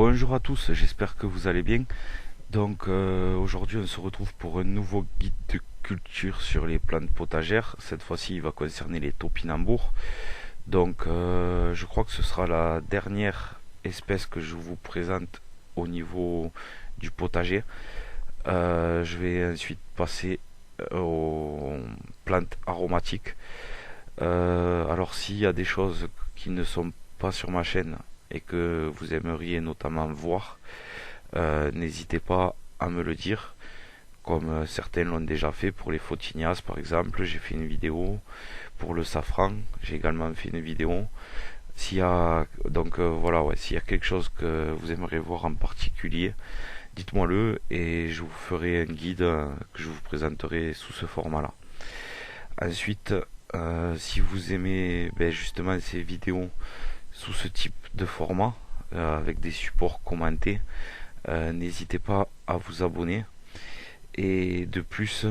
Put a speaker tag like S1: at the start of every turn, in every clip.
S1: Bonjour à tous, j'espère que vous allez bien. Donc aujourd'hui on se retrouve pour un nouveau guide de culture sur les plantes potagères. Cette fois-ci il va concerner les topinambours. Donc je crois que ce sera la dernière espèce que je vous présente au niveau du potager. Je vais ensuite passer aux plantes aromatiques. Alors s'il y a des choses qui ne sont pas sur ma chaîne et que vous aimeriez notamment voir, n'hésitez pas à me le dire, comme certains l'ont déjà fait pour les photinias par exemple. J'ai fait une vidéo pour le safran, j'ai également fait une vidéo. S'il y a voilà, ouais, s'il y a quelque chose que vous aimeriez voir en particulier, dites-moi-le et je vous ferai un guide que je vous présenterai sous ce format-là. Ensuite, si vous aimez justement ces vidéos sous ce type de format, avec des supports commentés, n'hésitez pas à vous abonner. Et de plus,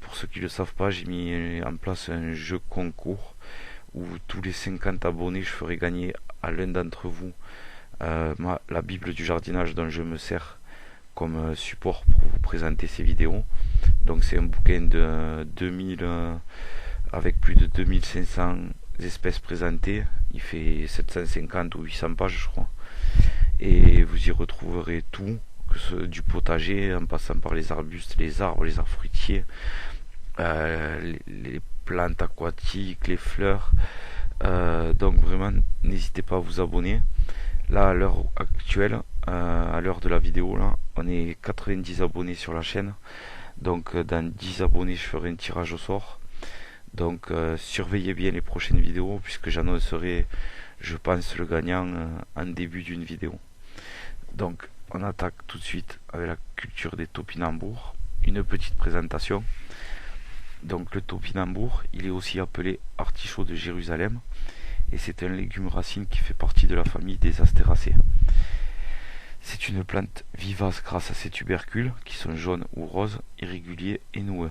S1: pour ceux qui ne le savent pas, j'ai mis en place un jeu concours où tous les 50 abonnés, je ferai gagner à l'un d'entre vous la Bible du jardinage dont je me sers comme support pour vous présenter ces vidéos. Donc c'est un bouquin de 2000 avec plus de 2500 espèces présentées. Il fait 750 ou 800 pages je crois. Et vous y retrouverez tout, que ce, du potager en passant par les arbustes, les arbres fruitiers, les plantes aquatiques, les fleurs. Donc vraiment, n'hésitez pas à vous abonner. Là, à l'heure actuelle, à l'heure de la vidéo, là, on est 90 abonnés sur la chaîne. Donc dans 10 abonnés, je ferai un tirage au sort. Donc surveillez bien les prochaines vidéos puisque j'annoncerai, je pense, le gagnant en début d'une vidéo. Donc on attaque tout de suite avec la culture des topinambours. Une petite présentation. Donc le topinambour, il est aussi appelé artichaut de Jérusalem et c'est un légume racine qui fait partie de la famille des astéracées. C'est une plante vivace grâce à ses tubercules qui sont jaunes ou roses, irréguliers et noueux.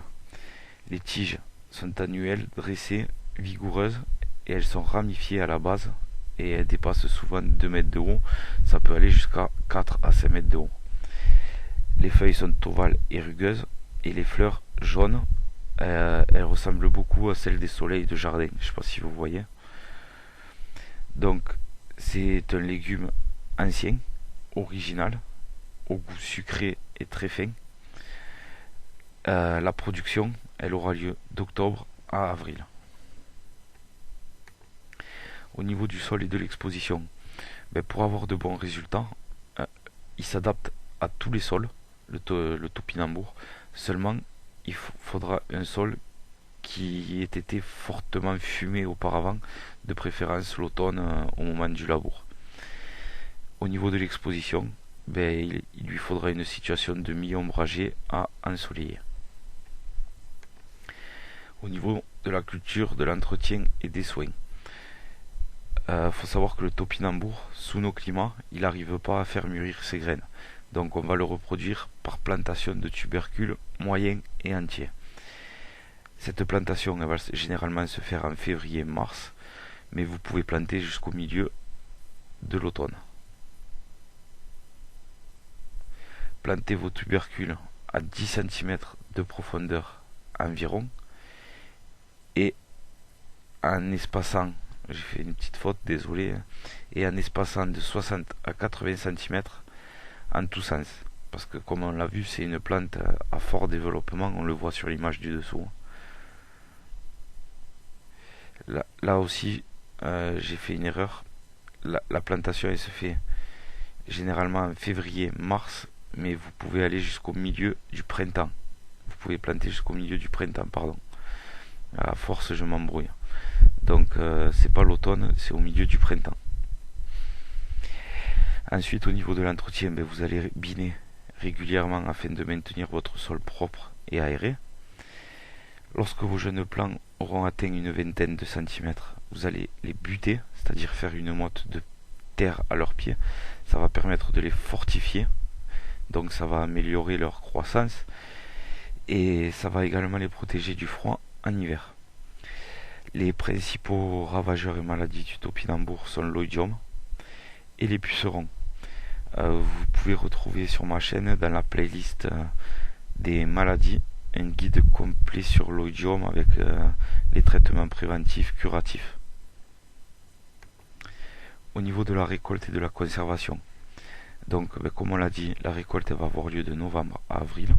S1: Les tiges sont annuelles, dressées, vigoureuses et elles sont ramifiées à la base et elles dépassent souvent 2 mètres de haut, ça peut aller jusqu'à 4 à 5 mètres de haut. Les feuilles sont ovales et rugueuses et les fleurs jaunes, elles ressemblent beaucoup à celles des soleils de jardin, je ne sais pas si vous voyez. Donc c'est un légume ancien, original, au goût sucré et très fin. La production, elle aura lieu d'octobre à avril. Au niveau du sol et de l'exposition, pour avoir de bons résultats, il s'adapte à tous les sols, le topinambour. Seulement, il faudra un sol qui ait été fortement fumé auparavant, de préférence l'automne au moment du labour. Au niveau de l'exposition, il lui faudra une situation de mi-ombragée à ensoleillée. Au niveau de la culture, de l'entretien et des soins, faut savoir que le topinambour, sous nos climats, il n'arrive pas à faire mûrir ses graines. Donc on va le reproduire par plantation de tubercules moyens et entiers. Cette plantation, elle va généralement se faire en février-mars, mais vous pouvez planter jusqu'au milieu de l'automne. Plantez vos tubercules à 10 cm de profondeur environ et en espaçant, j'ai fait une petite faute, désolé, et en espaçant de 60 à 80 cm en tous sens. Parce que comme on l'a vu, c'est une plante à fort développement, on le voit sur l'image du dessous. Là aussi, j'ai fait une erreur. La plantation, elle se fait généralement en février-mars, mais vous pouvez aller jusqu'au milieu du printemps. Vous pouvez planter jusqu'au milieu du printemps, pardon. À force, je m'embrouille. Donc, c'est pas l'automne, c'est au milieu du printemps. Ensuite, au niveau de l'entretien, vous allez biner régulièrement afin de maintenir votre sol propre et aéré. Lorsque vos jeunes plants auront atteint une vingtaine de centimètres, vous allez les buter, c'est-à-dire faire une motte de terre à leurs pieds. Ça va permettre de les fortifier, donc ça va améliorer leur croissance et ça va également les protéger du froid en hiver. Les principaux ravageurs et maladies du topinambour sont l'oïdium et les pucerons. Vous pouvez retrouver sur ma chaîne dans la playlist des maladies un guide complet sur l'oïdium avec les traitements préventifs curatifs. Au niveau de la récolte et de la conservation, donc comme on l'a dit, la récolte va avoir lieu de novembre à avril.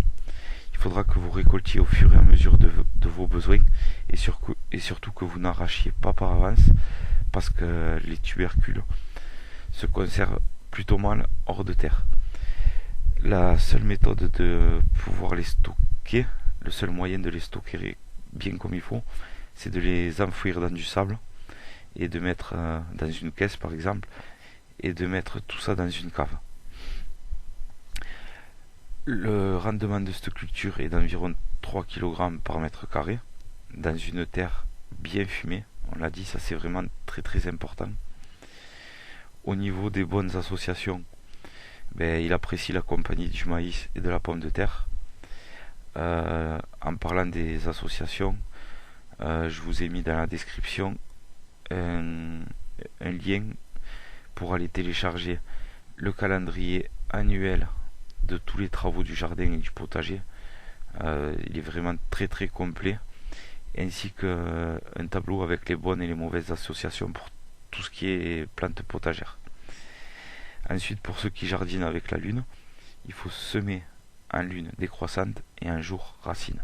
S1: Il faudra que vous récoltiez au fur et à mesure de vos besoins et surtout que vous n'arrachiez pas par avance parce que les tubercules se conservent plutôt mal hors de terre. La seule méthode de pouvoir les stocker, le seul moyen de les stocker bien comme il faut, c'est de les enfouir dans du sable et de mettre dans une caisse par exemple et de mettre tout ça dans une cave. Le rendement de cette culture est d'environ 3 kg par mètre carré dans une terre bien fumée. On l'a dit, ça c'est vraiment très très important. Au niveau des bonnes associations, il apprécie la compagnie du maïs et de la pomme de terre. En parlant des associations, je vous ai mis dans la description un lien pour aller télécharger le calendrier annuel de tous les travaux du jardin et du potager. Il est vraiment très très complet, ainsi qu'un tableau avec les bonnes et les mauvaises associations pour tout ce qui est plantes potagères. Ensuite, pour ceux qui jardinent avec la lune, il faut semer en lune décroissante et un jour racine.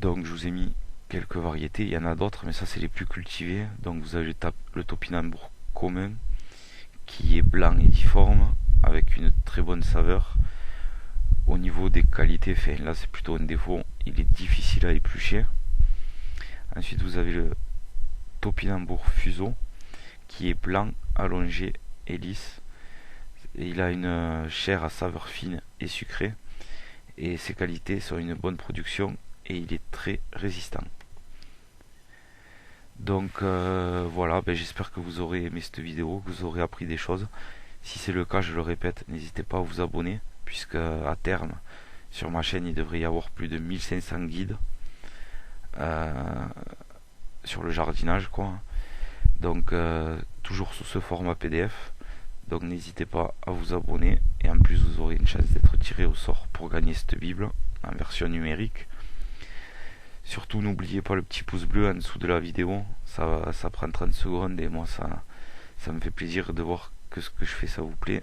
S1: Donc je vous ai mis quelques variétés, il y en a d'autres mais ça c'est les plus cultivés. Donc vous avez le topinambour commun qui est blanc et difforme avec une très bonne saveur. Au niveau des qualités, là c'est plutôt un défaut, il est difficile à éplucher. Ensuite vous avez le topinambour fuseau qui est blanc, allongé et lisse. Et il a une chair à saveur fine et sucrée. Et ses qualités sont une bonne production et il est très résistant. Donc voilà, j'espère que vous aurez aimé cette vidéo, que vous aurez appris des choses. Si c'est le cas, je le répète, n'hésitez pas à vous abonner, puisque à terme, sur ma chaîne, il devrait y avoir plus de 1500 guides sur le jardinage, quoi. Donc toujours sous ce format PDF. Donc n'hésitez pas à vous abonner et en plus vous aurez une chance d'être tiré au sort pour gagner cette Bible en version numérique. Surtout n'oubliez pas le petit pouce bleu en dessous de la vidéo, ça prend 30 secondes et moi ça me fait plaisir de voir que ce que je fais ça vous plaît.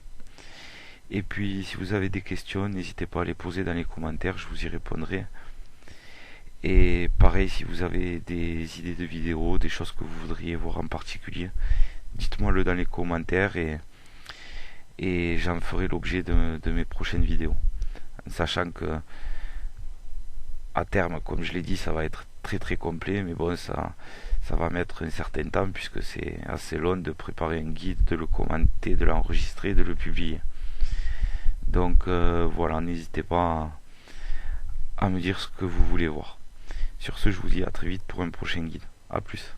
S1: Et puis si vous avez des questions, n'hésitez pas à les poser dans les commentaires, je vous y répondrai. Et pareil, si vous avez des idées de vidéos, des choses que vous voudriez voir en particulier, dites-moi le dans les commentaires et j'en ferai l'objet de mes prochaines vidéos. En sachant que à terme, comme je l'ai dit, ça va être très très complet, mais bon, ça va mettre un certain temps puisque c'est assez long de préparer un guide, de le commenter, de l'enregistrer, de le publier. Donc voilà, n'hésitez pas à me dire ce que vous voulez voir. Sur ce, je vous dis à très vite pour un prochain guide. A plus.